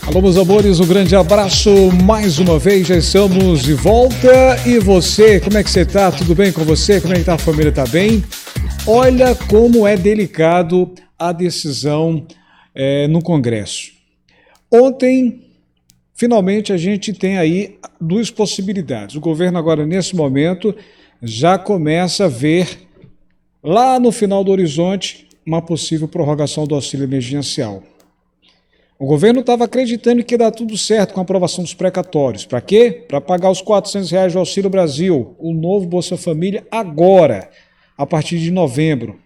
Alô, meus amores, um grande abraço mais uma vez, já estamos de volta. E você, como é que você tá? Tudo bem com você? Como é que tá? A família tá bem? Olha como é delicado a decisão no Congresso. Ontem, finalmente, a gente tem aí duas possibilidades. O governo agora, nesse momento, já começa a ver lá no final do horizonte uma possível prorrogação do auxílio emergencial. O governo estava acreditando que ia dar tudo certo com a aprovação dos precatórios. Para quê? Para pagar os R$400 do Auxílio Brasil, o novo Bolsa Família, agora, a partir de novembro.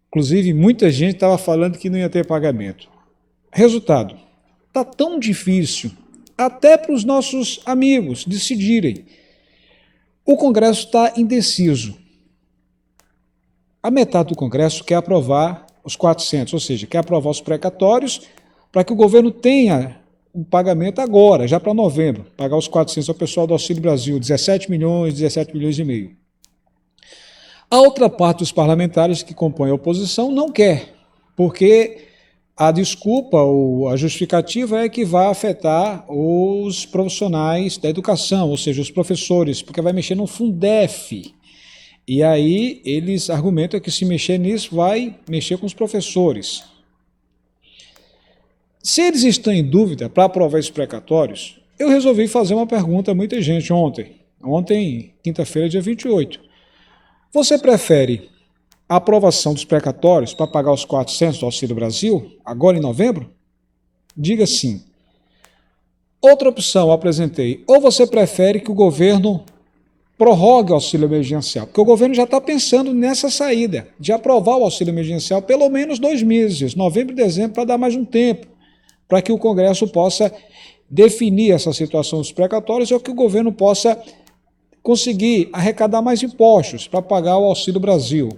Inclusive, muita gente estava falando que não ia ter pagamento. Resultado, está tão difícil, até para os nossos amigos decidirem. O Congresso está indeciso. A metade do Congresso quer aprovar os 400, ou seja, quer aprovar os precatórios para que o governo tenha o pagamento agora, já para novembro, pagar os 400 ao pessoal do Auxílio Brasil, 17 milhões e meio. A outra parte dos parlamentares que compõem a oposição não quer, porque a desculpa ou a justificativa é que vai afetar os profissionais da educação, ou seja, os professores, porque vai mexer no Fundef. E aí eles argumentam que se mexer nisso vai mexer com os professores. Se eles estão em dúvida para aprovar esses precatórios, eu resolvi fazer uma pergunta a muita gente ontem, quinta-feira, dia 28. Você prefere a aprovação dos precatórios para pagar os 400 do Auxílio Brasil, agora em novembro? Diga sim. Outra opção eu apresentei, ou você prefere que o governo prorrogue o auxílio emergencial, porque o governo já está pensando nessa saída, de aprovar o auxílio emergencial pelo menos 2 meses, novembro e dezembro, para dar mais um tempo, para que o Congresso possa definir essa situação dos precatórios ou que o governo possa conseguir arrecadar mais impostos para pagar o Auxílio Brasil.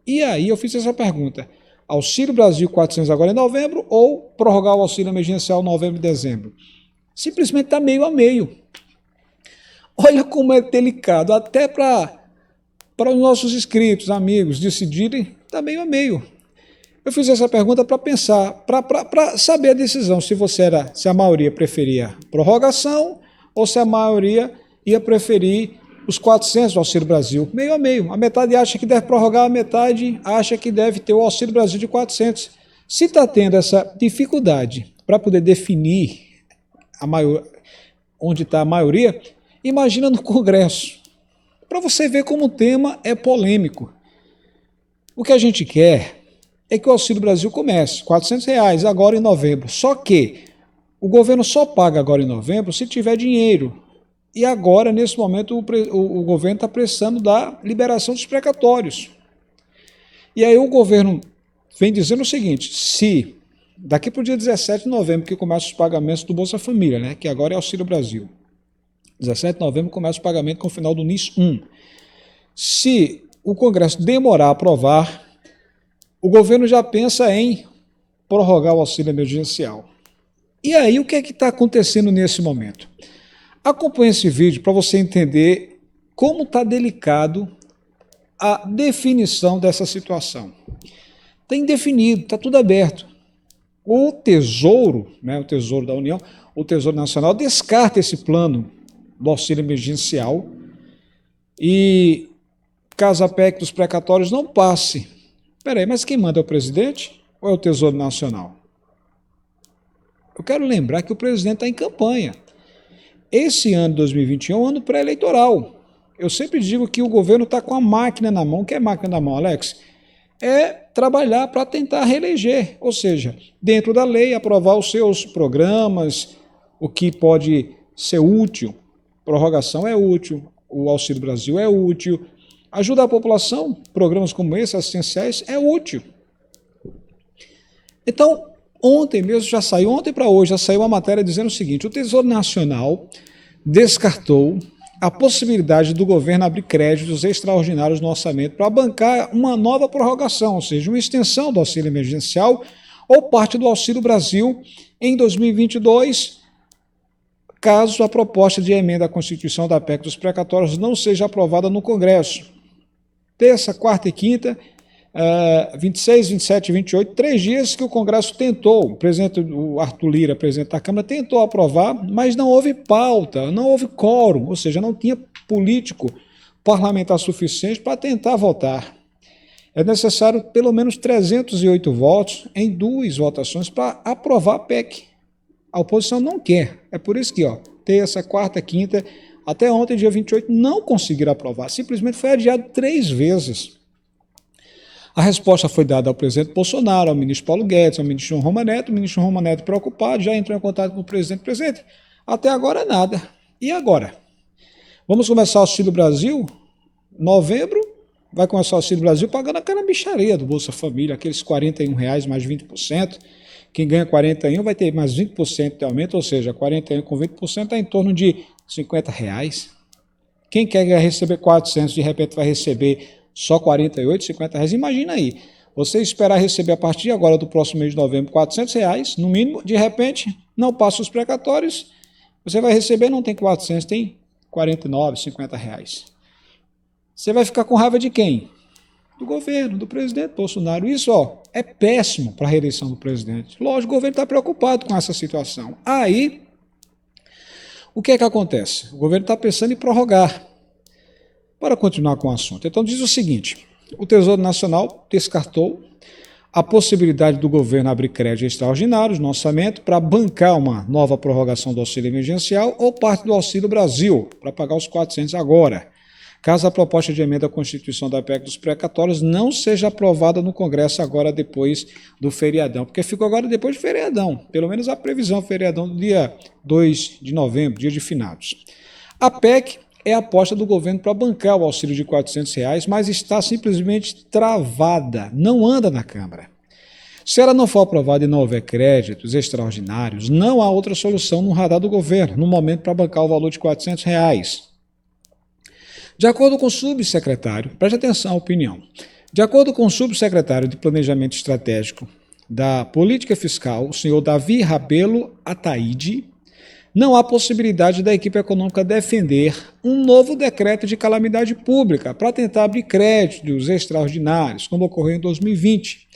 E aí eu fiz essa pergunta, Auxílio Brasil 400 agora em novembro ou prorrogar o auxílio emergencial novembro e dezembro? Simplesmente está meio a meio. Olha como é delicado, até para os nossos inscritos, amigos, decidirem, está meio a meio. Eu fiz essa pergunta para pensar, para saber a decisão, se a maioria preferia prorrogação ou se a maioria ia preferir os 400 do Auxílio Brasil. Meio a meio. A metade acha que deve prorrogar, a metade acha que deve ter o Auxílio Brasil de 400. Se está tendo essa dificuldade para poder definir onde está a maioria, imagina no Congresso, para você ver como o tema é polêmico. O que a gente quer é que o Auxílio Brasil comece, R$400 agora em novembro, só que o governo só paga agora em novembro se tiver dinheiro. E agora, nesse momento, o governo está precisando da liberação dos precatórios. E aí o governo vem dizendo o seguinte, se daqui para o dia 17 de novembro, que começa os pagamentos do Bolsa Família, né, que agora é Auxílio Brasil, 17 de novembro começa o pagamento com o final do NIS 1. Se o Congresso demorar a aprovar, o governo já pensa em prorrogar o auxílio emergencial. E aí o que é que está acontecendo nesse momento? Acompanhe esse vídeo para você entender como está delicado a definição dessa situação. Está indefinido, está tudo aberto. O Tesouro, né, o Tesouro da União, o Tesouro Nacional descarta esse plano do auxílio emergencial e caso a PEC dos precatórios não passe. Espera aí, mas quem manda é o presidente ou é o Tesouro Nacional? Eu quero lembrar que o presidente está em campanha. Esse ano de 2021 é um ano pré-eleitoral. Eu sempre digo que o governo está com a máquina na mão. O que é máquina na mão, Alex? É trabalhar para tentar reeleger, ou seja, dentro da lei, aprovar os seus programas, o que pode ser útil. Prorrogação é útil, o Auxílio Brasil é útil, ajudar a população, programas como esse, assistenciais, é útil. Então, ontem para hoje, já saiu uma matéria dizendo o seguinte, o Tesouro Nacional descartou a possibilidade do governo abrir créditos extraordinários no orçamento para bancar uma nova prorrogação, ou seja, uma extensão do auxílio emergencial ou parte do Auxílio Brasil em 2022, caso a proposta de emenda à Constituição da PEC dos precatórios não seja aprovada no Congresso. Terça, quarta e quinta 26, 27 e 28, 3 dias que o Congresso tentou, o Arthur Lira, presidente da Câmara, tentou aprovar, mas não houve pauta, não houve quórum, ou seja, não tinha político parlamentar suficiente para tentar votar. É necessário pelo menos 308 votos em 2 votações para aprovar a PEC. A oposição não quer. É por isso que, terça, quarta, quinta, até ontem, dia 28, não conseguiram aprovar. Simplesmente foi adiado 3 vezes. A resposta foi dada ao presidente Bolsonaro, ao ministro Paulo Guedes, ao ministro João Roma Neto. O ministro João Roma Neto, preocupado, já entrou em contato com o presidente. Presidente, até agora nada. E agora? Vamos começar o Auxílio Brasil? Novembro, vai começar o Auxílio Brasil pagando aquela micharia do Bolsa Família, aqueles R$41 mais 20%. Quem ganha 41 vai ter mais 20% de aumento, ou seja, 41 com 20% está em torno de R$50. Quem quer receber 400, de repente vai receber só R$48, R$50. Imagina aí, você esperar receber a partir agora do próximo mês de novembro R$400, no mínimo, de repente, não passa os precatórios, você vai receber, não tem 400, tem R$49, R$50. Você vai ficar com raiva de quem? Do governo, do presidente Bolsonaro. Isso é péssimo para a reeleição do presidente. Lógico, o governo está preocupado com essa situação. Aí, o que é que acontece? O governo está pensando em prorrogar. Para continuar com o assunto. Então diz o seguinte, o Tesouro Nacional descartou a possibilidade do governo abrir créditos extraordinários no orçamento para bancar uma nova prorrogação do auxílio emergencial ou parte do Auxílio Brasil, para pagar os 400 agora, caso a proposta de emenda à Constituição da PEC dos precatórios não seja aprovada no Congresso agora depois do feriadão, porque ficou agora depois do feriadão, pelo menos a previsão feriadão do dia 2 de novembro, dia de finados. A PEC é a aposta do governo para bancar o auxílio de R$400, mas está simplesmente travada, não anda na Câmara. Se ela não for aprovada e não houver créditos extraordinários, não há outra solução no radar do governo, no momento para bancar o valor de R$400. De acordo com o subsecretário, preste atenção à opinião, de acordo com o subsecretário de Planejamento Estratégico da Política Fiscal, o senhor Davi Rabelo Ataíde, não há possibilidade da equipe econômica defender um novo decreto de calamidade pública para tentar abrir créditos extraordinários, como ocorreu em 2020.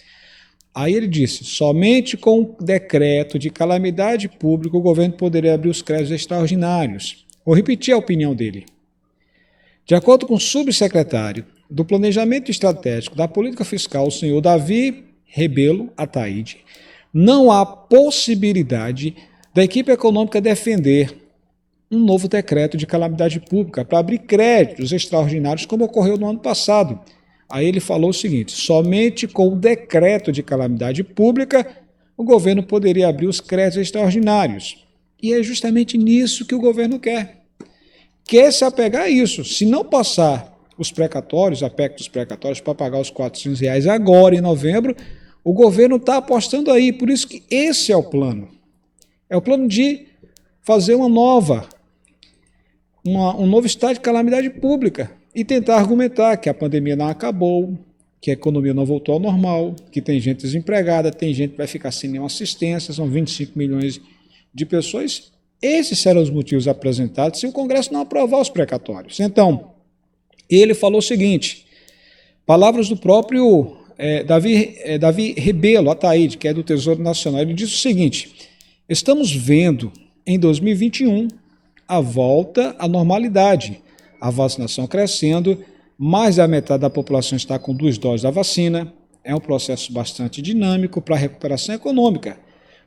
Aí ele disse, somente com o decreto de calamidade pública o governo poderia abrir os créditos extraordinários. Vou repetir a opinião dele. De acordo com o subsecretário do Planejamento Estratégico da Política Fiscal, o senhor Davi Rabelo Ataíde, não há possibilidade da equipe econômica defender um novo decreto de calamidade pública para abrir créditos extraordinários, como ocorreu no ano passado. Aí ele falou o seguinte, somente com o decreto de calamidade pública o governo poderia abrir os créditos extraordinários. E é justamente nisso que o governo quer. Quer se apegar a isso. Se não passar os precatórios, a PEC dos precatórios, para pagar os R$400 agora em novembro, o governo está apostando aí. Por isso que esse é o plano. É o plano de fazer um novo estado de calamidade pública e tentar argumentar que a pandemia não acabou, que a economia não voltou ao normal, que tem gente desempregada, tem gente que vai ficar sem nenhuma assistência, são 25 milhões de pessoas. Esses serão os motivos apresentados se o Congresso não aprovar os precatórios. Então, ele falou o seguinte, palavras do próprio Davi Rabelo Ataíde, que é do Tesouro Nacional, ele disse o seguinte, estamos vendo em 2021 a volta à normalidade, a vacinação crescendo, mais da metade da população está com 2 doses da vacina, é um processo bastante dinâmico para a recuperação econômica.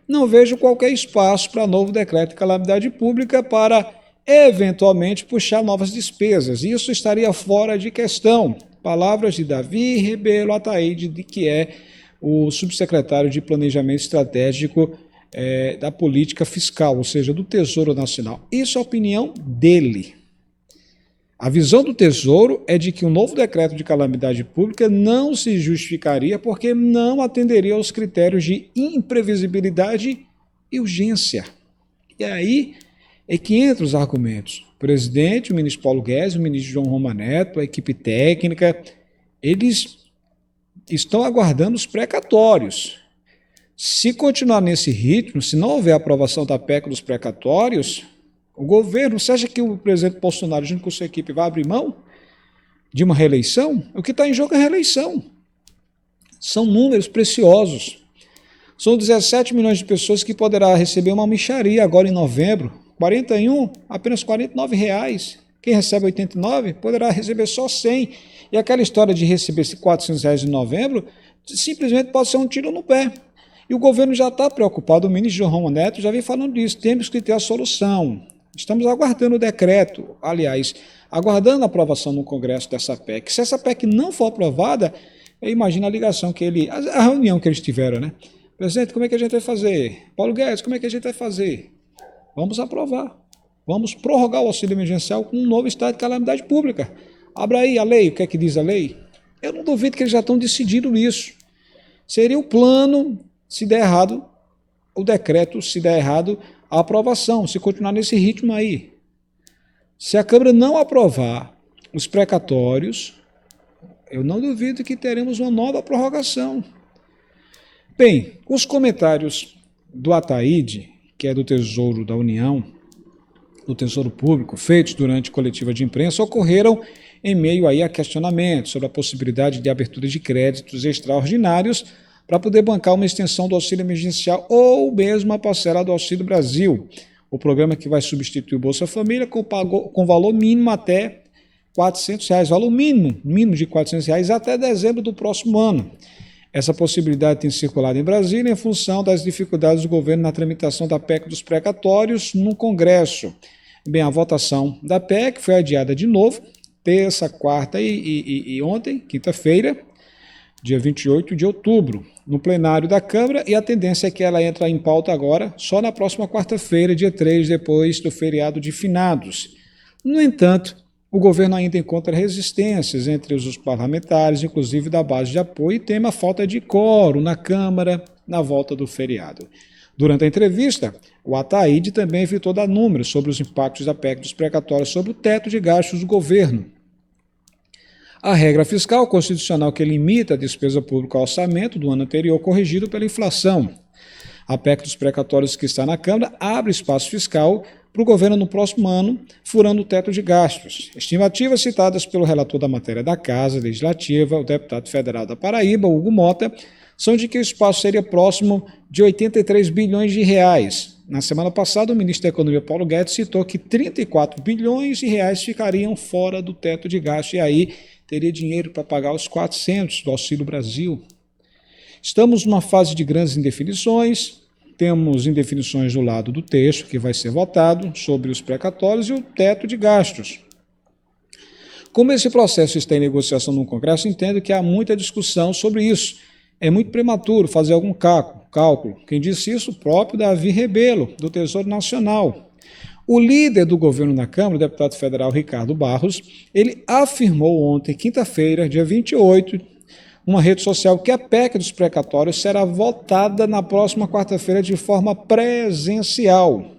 Não vejo qualquer espaço para novo decreto de calamidade pública para, eventualmente, puxar novas despesas. Isso estaria fora de questão. Palavras de Davi Rabelo Ataíde, que é o subsecretário de Planejamento Estratégico da Política Fiscal, ou seja, do Tesouro Nacional. Isso é a opinião dele. A visão do Tesouro é de que um novo decreto de calamidade pública não se justificaria porque não atenderia aos critérios de imprevisibilidade e urgência. E aí é que entram os argumentos. O presidente, o ministro Paulo Guedes, o ministro João Roma Neto, a equipe técnica, eles estão aguardando os precatórios. Se continuar nesse ritmo, se não houver aprovação da PEC dos precatórios, o governo, você acha que o presidente Bolsonaro, junto com sua equipe, vai abrir mão de uma reeleição? O que está em jogo é a reeleição. São números preciosos. São 17 milhões de pessoas que poderá receber uma mixaria agora em novembro. 41, apenas R$ 49. Quem recebe 89 poderá receber só 100. E aquela história de receber esses R$ 400 em novembro simplesmente pode ser um tiro no pé. E o governo já está preocupado, o ministro João Romão Neto já vem falando disso, temos que ter a solução. Estamos aguardando o decreto, aliás, aguardando a aprovação no Congresso dessa PEC. Se essa PEC não for aprovada, imagina a ligação que a reunião que eles tiveram, né? Presidente, como é que a gente vai fazer? Paulo Guedes, como é que a gente vai fazer? Vamos aprovar. Vamos prorrogar o auxílio emergencial com um novo estado de calamidade pública. Abra aí a lei, o que é que diz a lei? Eu não duvido que eles já estão decididos nisso. Seria o plano, se der errado, o decreto, se der errado, a aprovação, se continuar nesse ritmo aí. Se a Câmara não aprovar os precatórios, eu não duvido que teremos uma nova prorrogação. Bem, os comentários do Ataíde, que é do Tesouro da União, do Tesouro Público, feitos durante coletiva de imprensa, ocorreram em meio aí a questionamentos sobre a possibilidade de abertura de créditos extraordinários para poder bancar uma extensão do auxílio emergencial ou mesmo a parcela do Auxílio Brasil, o programa que vai substituir o Bolsa Família com valor mínimo até R$ 400, valor mínimo de R$ 400 até dezembro do próximo ano. Essa possibilidade tem circulado em Brasília em função das dificuldades do governo na tramitação da PEC dos precatórios no Congresso. Bem, a votação da PEC foi adiada de novo, terça, quarta e ontem, quinta-feira, dia 28 de outubro, no plenário da Câmara, e a tendência é que ela entre em pauta agora só na próxima quarta-feira, dia 3, depois do feriado de finados. No entanto, o governo ainda encontra resistências entre os parlamentares, inclusive da base de apoio, e teme a falta de quórum na Câmara na volta do feriado. Durante a entrevista, o Ataíde também evitou dar números sobre os impactos da PEC dos precatórios sobre o teto de gastos do governo. A regra fiscal constitucional que limita a despesa pública ao orçamento do ano anterior corrigido pela inflação. A PEC dos precatórios que está na Câmara abre espaço fiscal para o governo no próximo ano, furando o teto de gastos. Estimativas citadas pelo relator da matéria da Casa Legislativa, o deputado federal da Paraíba, Hugo Mota, são de que o espaço seria próximo de 83 bilhões de reais. Na semana passada, o ministro da Economia, Paulo Guedes, citou que 34 bilhões de reais ficariam fora do teto de gasto, e aí teria dinheiro para pagar os 400 do Auxílio Brasil. Estamos numa fase de grandes indefinições, temos indefinições do lado do texto que vai ser votado sobre os precatórios e o teto de gastos. Como esse processo está em negociação no Congresso, entendo que há muita discussão sobre isso. É muito prematuro fazer algum cálculo. Quem disse isso? O próprio Davi Rebelo, do Tesouro Nacional. O líder do governo na Câmara, o deputado federal Ricardo Barros, ele afirmou ontem, quinta-feira, dia 28, uma rede social, que a PEC dos precatórios será votada na próxima quarta-feira de forma presencial.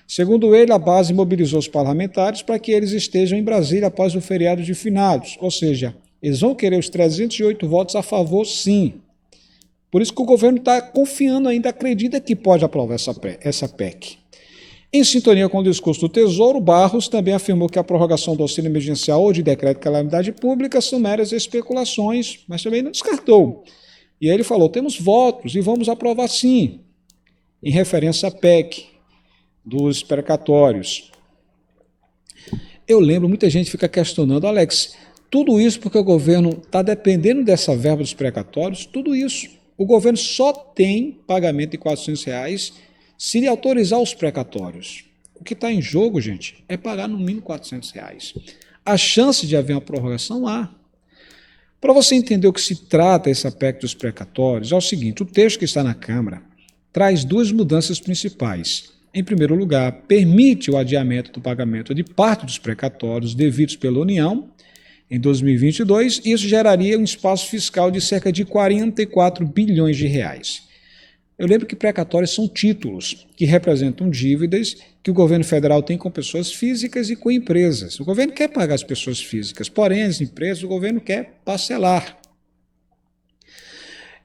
Segundo ele, a base mobilizou os parlamentares para que eles estejam em Brasília após o feriado de finados, ou seja, eles vão querer os 308 votos a favor, sim. Por isso que o governo está confiando ainda, acredita que pode aprovar essa PEC. Em sintonia com o discurso do Tesouro, Barros também afirmou que a prorrogação do auxílio emergencial ou de decreto de calamidade pública são meras especulações, mas também não descartou. E ele falou, temos votos e vamos aprovar sim, em referência à PEC dos precatórios. Eu lembro, muita gente fica questionando, Alex, tudo isso porque o governo está dependendo dessa verba dos precatórios, tudo isso. O governo só tem pagamento de R$ 400 se lhe autorizar os precatórios. O que está em jogo, gente, é pagar no mínimo R$ 400. A chance de haver uma prorrogação há. Para você entender o que se trata esse PEC dos precatórios, é o seguinte, o texto que está na Câmara traz duas mudanças principais. Em primeiro lugar, permite o adiamento do pagamento de parte dos precatórios devidos pela União em 2022, e isso geraria um espaço fiscal de cerca de 44 bilhões de reais. Eu lembro que precatórios são títulos que representam dívidas que o governo federal tem com pessoas físicas e com empresas. O governo quer pagar as pessoas físicas, porém as empresas o governo quer parcelar.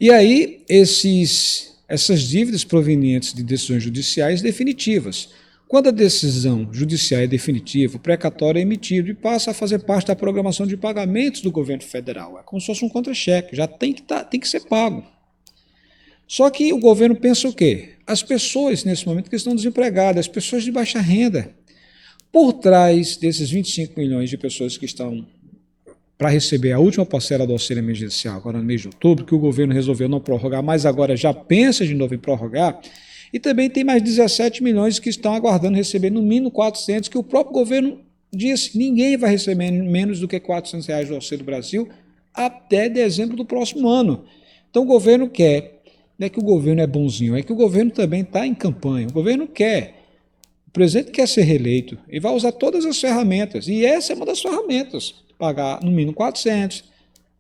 E aí essas dívidas provenientes de decisões judiciais definitivas. Quando a decisão judicial é definitiva, o precatório é emitido e passa a fazer parte da programação de pagamentos do governo federal. É como se fosse um contra-cheque, já tem que ser pago. Só que o governo pensa o quê? As pessoas, nesse momento, que estão desempregadas, as pessoas de baixa renda. Por trás desses 25 milhões de pessoas que estão para receber a última parcela do auxílio emergencial, agora no mês de outubro, que o governo resolveu não prorrogar, mas agora já pensa de novo em prorrogar, e também tem mais 17 milhões que estão aguardando receber no mínimo 400, que o próprio governo disse que ninguém vai receber menos do que R$400 do Auxílio Brasil até dezembro do próximo ano. Então o governo quer, não é que o governo é bonzinho, é que o governo também está em campanha, o governo quer. O presidente quer ser reeleito e vai usar todas as ferramentas, e essa é uma das ferramentas, pagar no mínimo 400,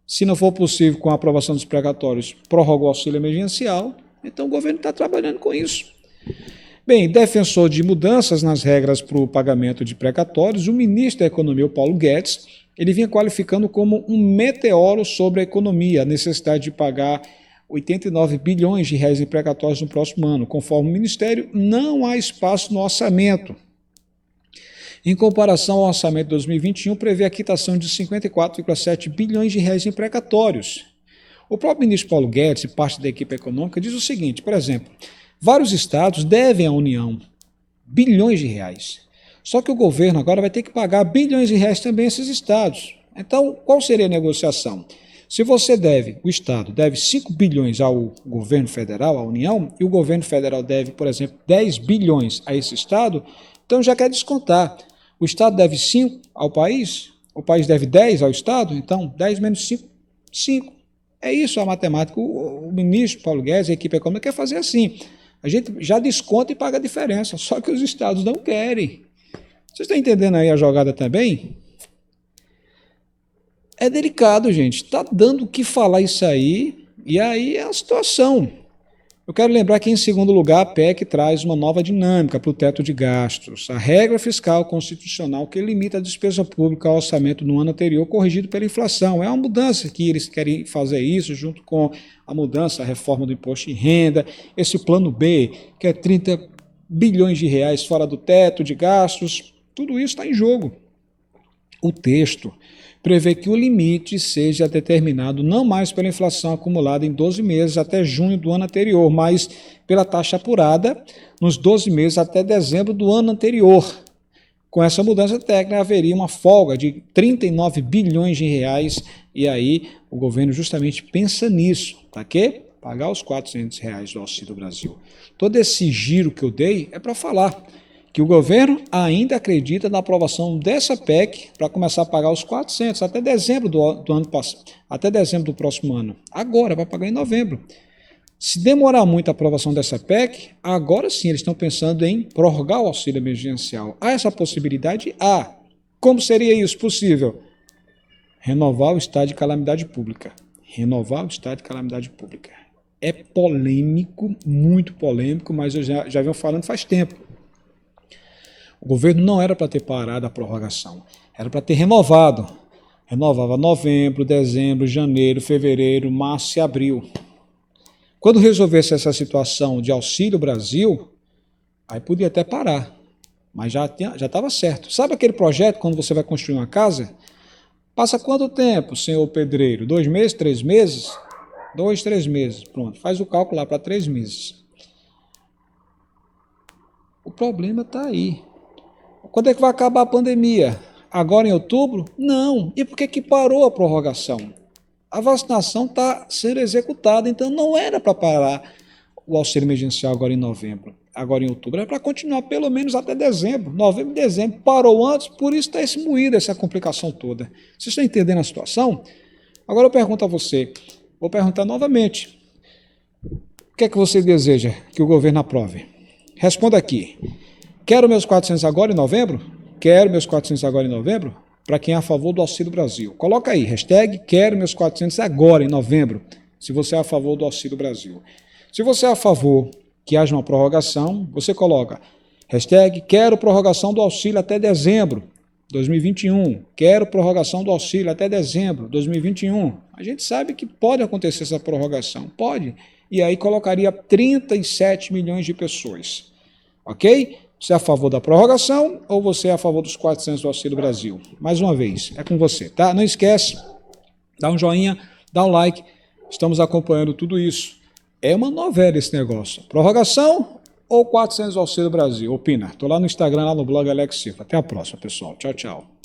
se não for possível com a aprovação dos precatórios, prorroga o auxílio emergencial, então o governo está trabalhando com isso. Bem, defensor de mudanças nas regras para o pagamento de precatórios, o ministro da Economia, o Paulo Guedes, ele vinha qualificando como um meteoro sobre a economia, a necessidade de pagar 89 bilhões de reais em precatórios no próximo ano. Conforme o Ministério, não há espaço no orçamento. Em comparação ao orçamento de 2021, prevê a quitação de 54,7 bilhões de reais em precatórios. O próprio ministro Paulo Guedes e parte da equipe econômica diz o seguinte, por exemplo, vários estados devem à União bilhões de reais. Só que o governo agora vai ter que pagar bilhões de reais também a esses estados. Então, qual seria a negociação? Se você deve, o Estado deve 5 bilhões ao governo federal, à União, e o governo federal deve, por exemplo, 10 bilhões a esse Estado, então já quer descontar. O Estado deve 5 ao país, o país deve 10 ao Estado, então 10 menos 5, 5. É isso a matemática. O ministro Paulo Guedes, a equipe econômica, quer fazer assim. A gente já desconta e paga a diferença, só que os estados não querem. Vocês estão entendendo aí a jogada também? É delicado, gente. Está dando o que falar isso aí, e aí é a situação. Eu quero lembrar que, em segundo lugar, a PEC traz uma nova dinâmica para o teto de gastos. A regra fiscal constitucional que limita a despesa pública ao orçamento no ano anterior, corrigido pela inflação. É uma mudança que eles querem fazer isso, junto com a mudança, a reforma do imposto de renda, esse plano B, que é 30 bilhões de reais fora do teto de gastos. Tudo isso está em jogo. O texto prevê que o limite seja determinado não mais pela inflação acumulada em 12 meses até junho do ano anterior, mas pela taxa apurada nos 12 meses até dezembro do ano anterior. Com essa mudança técnica, haveria uma folga de 39 bilhões de reais, e aí o governo justamente pensa nisso, para quê? Pagar os R$400 do Auxílio Brasil. Todo esse giro que eu dei é para falar que o governo ainda acredita na aprovação dessa PEC para começar a pagar os 400 até dezembro do ano passado, até dezembro do próximo ano. Agora vai pagar em novembro. Se demorar muito a aprovação dessa PEC, agora sim eles estão pensando em prorrogar o auxílio emergencial. Há essa possibilidade? Há. Como seria isso possível? Renovar o estado de calamidade pública. Renovar o estado de calamidade pública. É polêmico, muito polêmico, mas eu já venho falando faz tempo. O governo não era para ter parado a prorrogação, era para ter renovado. Renovava novembro, dezembro, janeiro, fevereiro, março e abril. Quando resolvesse essa situação de Auxílio Brasil, aí podia até parar, mas já estava certo. Sabe aquele projeto quando você vai construir uma casa? Passa quanto tempo, senhor pedreiro? 2 meses, 3 meses? 2, 3 meses, pronto. Faz o cálculo lá para 3 meses. O problema está aí. Quando é que vai acabar a pandemia? Agora em outubro? Não. E por que parou a prorrogação? A vacinação está sendo executada, então não era para parar o auxílio emergencial agora em novembro, agora em outubro. Era para continuar pelo menos até dezembro. Novembro e dezembro. Parou antes, por isso está esse moído, essa complicação toda. Vocês estão entendendo a situação? Agora eu pergunto a você, vou perguntar novamente. O que é que você deseja que o governo aprove? Responda aqui. Quero meus 400 agora em novembro? Quero meus 400 agora em novembro? Para quem é a favor do Auxílio Brasil. Coloca aí, hashtag quero meus 400 agora em novembro, se você é a favor do Auxílio Brasil. Se você é a favor que haja uma prorrogação, você coloca hashtag quero prorrogação do auxílio até dezembro 2021. Quero prorrogação do auxílio até dezembro 2021. A gente sabe que pode acontecer essa prorrogação, pode. E aí colocaria 37 milhões de pessoas. Ok? Você é a favor da prorrogação ou você é a favor dos 400 do Auxílio Brasil? Mais uma vez, é com você, tá? Não esquece, dá um joinha, dá um like, estamos acompanhando tudo isso. É uma novela esse negócio. Prorrogação ou 400 do Auxílio Brasil? Opina. Estou lá no Instagram, lá no blog Alex Silva. Até a próxima, pessoal. Tchau, tchau.